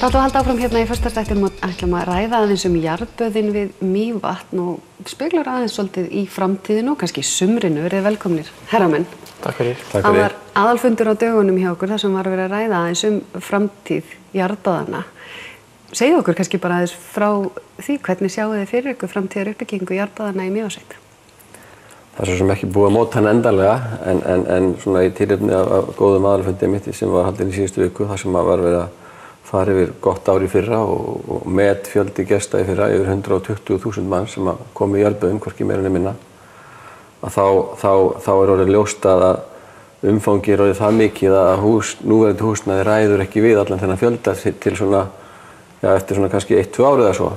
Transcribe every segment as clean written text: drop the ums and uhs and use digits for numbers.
Þá ætlum við að halda áfram hérna í föstudagþættinum og ætlum að ræða aðeins jarðböðin við Mývatn og speglar aðeins svolítið í framtíðinu og kannski sumrinu. Verið velkomnir, herramenn. Takk fyrir. Það var aðalfundur á dögunum hjá okkur þar sem var að vera að ræða aðeins framtíð jarðböðanna. Segðu okkur kannski bara aðeins frá því hvernig sjáu þið fyrir ykkur framtíðar uppbyggingu jarðböðanna í Mývatnssveit. Það er svo sem ekki búið að móta hann endanlega en svona í tilefni af góðum aðalfundi mitt sem var haldinn í síðustu viku þar sem var verið að fara yfir gott ár í fyrra og met fjöldi gesta í fyrra yfir 120.000 mann sem komu í jarðböðin, hvorki meira né minna. Þá er orðið ljóst að umfangið er orðið það mikið að núverandi húsnæði ræður ekki við allan þennan fjölda til svona, eftir svona kannski 1-2 ár eða svo.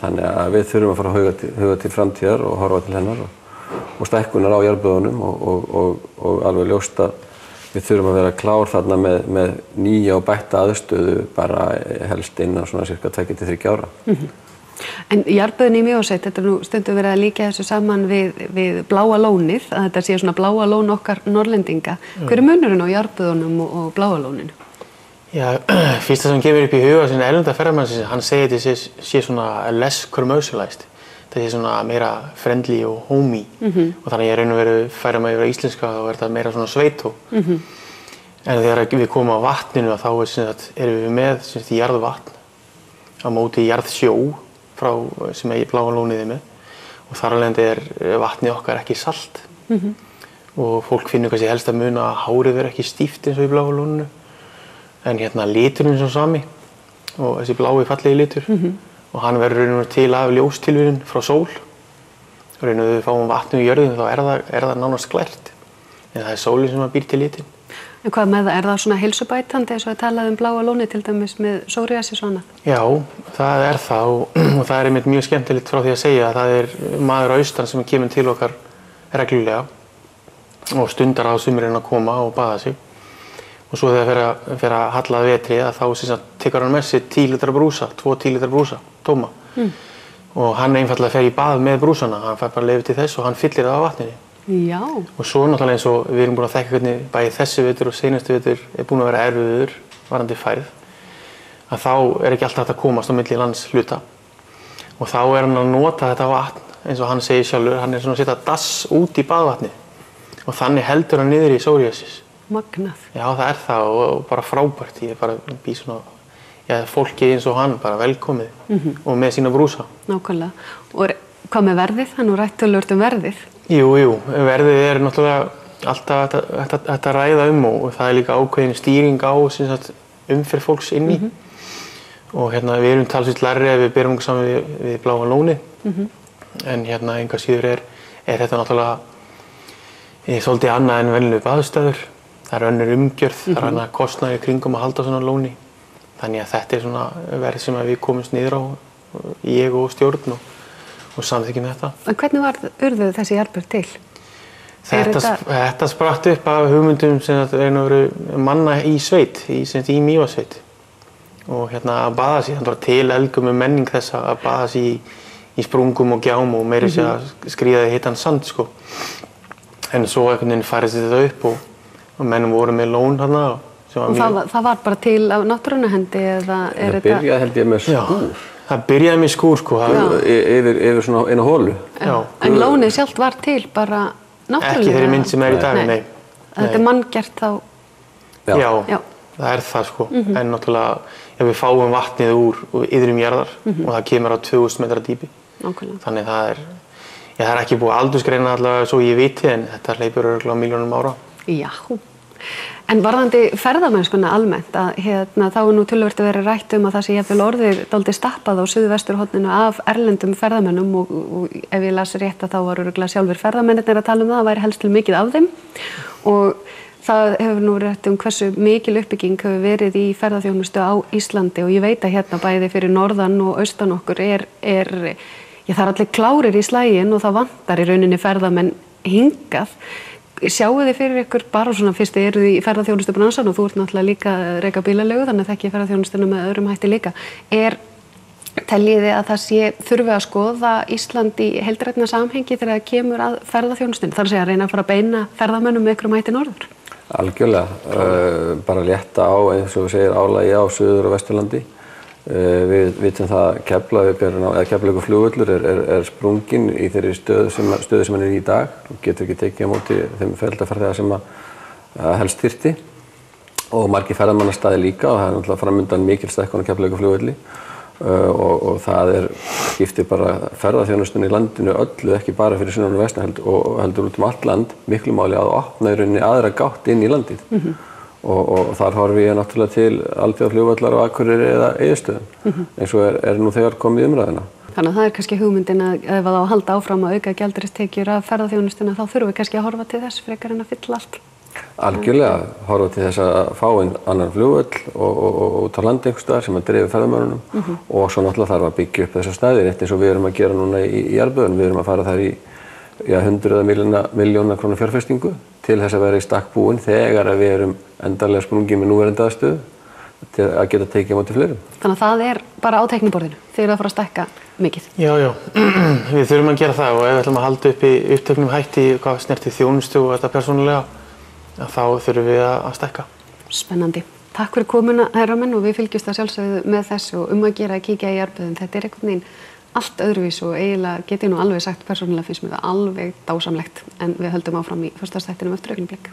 Þannig að við þurfum að fara að huga til framtíðar og horfa til hennar og stækkunar á jarðböðunum og alveg ljóst að við þurfum að vera klár þarna með nýja og bætta aðstöðu bara helst innan svona cirka 2-3 ára. En jarðböðin í Mývatnssveit, þetta er nú stundum verið að líka þessu saman við Bláa lónið, að þetta sé svona Bláa lón okkar Norrlendinga. Hver er munurinn á jarðböðunum og Bláa lóninu? Já, fyrsta sem kemur upp í huga sinna erlenda ferðamannsins, hann segir þetta sé svona less commercialized. Það sé svona meira friendly og homey og þannig ég raun og veru færa mig yfir íslenska þá er þetta meira svona sveitó. En þegar við komum á vatninu þá erum við með jarðvatn á móti jarðsjó sem Bláa lónið er með og þar af leiðandi er vatnið okkar ekki salt og fólk finnur kannski helst að muna að hárið er ekki stíft eins og í Bláa lóninu en hérna liturinn er svo sami og þessi blái fallegi litur. Og hann verður raun og veru til af ljóstilvíðun frá sól. Raun og veru við fáum vatn í jörðinu þá er það nánast glært. En það er sólin sem býr til litinn. En hvað með það? Er það svona heilsubætandi eins og að talað Bláa lónið til dæmis með psoriasis og annað? Já, það er það og það er einmitt mjög skemmtilegt frá því að segja að það er maður á austan sem kemur til okkar reglulega og stundar á sumrin að koma og baða sig. Og svo þegar það fer að halla að vetri þá tekur hann með sér 10 litra brúsa, 2 10 litra brúsa, tóma. Og hann einfallega fer í bað með brúsana, hann fær bara leyfi til þess og hann fyllir það á vatninu. Já. Og svo náttúrulega eins og við erum búin að þekka hvernig bæði þessi vetur og seinasti vetur er búin að vera erfiður varðandi færð. Að þá er ekki alltaf hægt að komast á milli landshluta. Og þá er hann að nota þetta vatn eins og hann segir sjálfur, hann er svona að setja dass út í baðvatni. Og þannig heldur hann niður í psoriasis. Magnað. Já, það er það og bara frábært. Ég bara býð svona, fólki eins og hann, bara velkomið og með sína brúsa. Nákvæmlega. Og hvað með verðið? Það er nú rætt töluvert verðið. Jú, verðið er náttúrulega alltaf að ræða og það er líka ákveðin stýring á umferð fólks inni. Og hérna við erum talsvert lægri ef við berum okkur saman við Bláa lónið. En hérna engu síður er þetta náttúrulega svolítið annað en venjulegur baðstöður. Það er önnur umgjörð, það er annað kostnaður í kringum að halda svona lóni. Þannig að þetta er svona verð sem við komumst niður á, ég og stjórn og samþykkjum þetta. En hvernig urðu þessi jarðböð til? Þetta spratt upp af hugmyndum sem eru manna í sveit, í Mývatnssveit. Og hérna að baða sig, það var til eldgömul menning þess að baða sig í sprungum og gjám og meira sér að skríða í heitan sand, sko. En svo einhvern veginn færist þetta upp og mennum voru með lón þarna. Og það var bara til af náttúrunar eða er þetta? Það byrjaði held ég með skúr. Það byrjaði með skúr, sko. Yfir svona eina holu. En lónið sjálft var til bara náttúrulega? Ekki þeirri mynd sem er í dag, nei. Þetta er manngert þá? Já, það er það, sko. En náttúrulega, við fáum vatnið úr iðrum jarðar og það kemur á 2000 metra dýpi. Þannig það er ekki búið að aldursgreina allavega svo ég viti en þetta hleypur örugglega á milljónum ára. Já, en varðandi ferðamennskuna almennt að þá er nú töluvert að vera rætt að það sé jafnvel orðið dálítið stappað á suðvesturhorninu af erlendum ferðamönnum og ef ég las rétt að þá var örugglega sjálfur ferðamennirnir að tala það væri helst til mikið af þeim og það hefur nú rætt hversu mikil uppbygging hefur verið í ferðaþjónustu á Íslandi og ég veit að hérna bæði fyrir norðan og austan okkur það er allir klárir í slaginn og það vantar í rauninni ferðamenn hingað. Sjáu þið fyrir ykkur bara svona fyrst þið eruð í ferðaþjónustu bransan og þú ert náttúrulega líka að reka bílaleigu þannig að þekki ferðaþjónustuna með öðrum hætti líka. Teljið þið að það þurfi að skoða Ísland í heildrænna samhengi þegar það kemur að ferðaþjónustunni? Þar að segja að reyna að fara að beina ferðamönnum með ykkur hætti norður? Algjörlega. Bara létta á, eins og þú segir, álagi á Suður- og Vesturlandi. Við vitum það að Keflavíkurflugvöllur er sprunginn í þeirri stöðu sem hann er í dag og getur ekki tekið á móti þeim fjöldafarþega sem að helst þyrfti og margir ferðamannastaðir líka og það er náttúrulega framundan mikil stækkun á Keflavíkurflugvelli og það skiptir bara ferðaþjónustunni í landinu öllu, ekki bara fyrir sunnan og vestan og heldur út allt land miklu máli að opna í rauninni aðra gátt inn í landið. Og þar horfi ég náttúrulega til alþjóðaflugvallar á Akureyri eða Egilsstöðum eins og er nú þegar komið í umræðuna. Þannig að það kannski hugmyndin að ef það á að halda áfram að auka gjaldeyristekjur af ferðaþjónustuna þá þurfum við kannski að horfa til þess frekar en að fylla allt. Algjörlega, horfa til þess að fá inn annan flugvöll og út á landi einhvers staðar sem að dreifa ferðamönnunum og svo náttúrulega þarf að byggja upp þessar staðir eins og við erum að gera núna í Jarðböðum. Við erum að fara þar í hundruða milljóna króna fjárfestingu til þess að vera í stakk búin þegar við erum endanlega sprungin með núverandi aðstöðu til að geta tekið á móti fleirum. Þannig að það er bara á teikniborðinu þegar það fara að stækka mikið. Já, við þurfum að gera það og ef við ætlum að halda upp í upptöknum hætti hvað snerti þjónustu og þetta persónulega þá þurfum við að stækka. Spennandi. Takk fyrir komuna, herra menn, og við fylgjumst að sjálfsögðu með þessu og að gera að kíkja í Jarðböðin. Þetta er einhvern veginn allt öðruvís og eiginlega get ég nú alveg sagt persónulega finnst mér það alveg dásamlegt en við höldum áfram í föstudagsþættinum eftir augnablik.